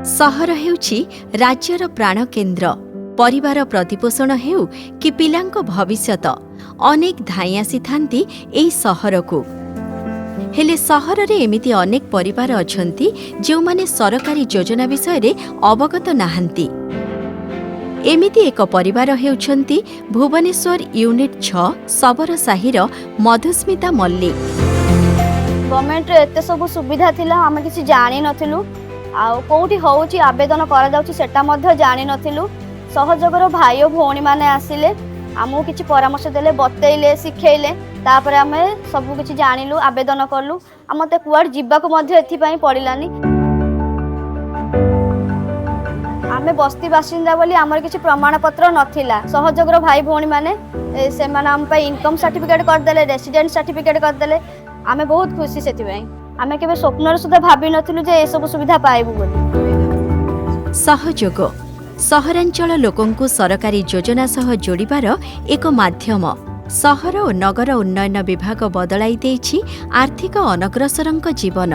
सहर हेउछि राज्यर प्राणकेन्द्र। परिवार प्रतिपोषण हेउ कि पिलांको भविष्यत अनेक धाई आसी थांती एई सहरकु। हेले सहर रे एमिति अनेक परिवार अछंती जेउमाने सरकारी योजना विषय रे अवगत नाहंती। एमिति एक परिवार हेउछंती भुवनेश्वर यूनिट 6 सबरसाहीर मधुस्मिता मल्लिक। गवर्नमेंट एते सब सुविधा थिला हम किसी जानि नथिलु आ कोठी होउची आवेदन करा जाउची सेटा मध्ये जानि नथिलु। सहयोगर भाई और भौणी माने आसिले आमु किछि परामर्श देले बतैले सिखैले तापर आमे सब किछि जानिलु आवेदन करलु। आमते कुआड जिब्बा को मध्ये एथि पई पडिलानी। आमे बस्ती बासिंदा बोली हमर किछि प्रमाण पत्र नथिला। सहयोगर भाई भौणी माने से माने हम पई इनकम सर्टिफिकेट कर देले रेसिडेंट सर्टिफिकेट कर देले। आमे बहुत खुशी सेथि पई आमे केबे स्वप्नर सुद्धा भाबी नथिलु जे ए सब सुविधा पाइबु बोली। सहयोग सहरांचल लोकंकु सरकारी योजना सह जोड़िबार एक माध्यम। सहर और नगर उन्नयन विभाग बदलाई देछि आर्थिक अनग्रसरंक जीवन।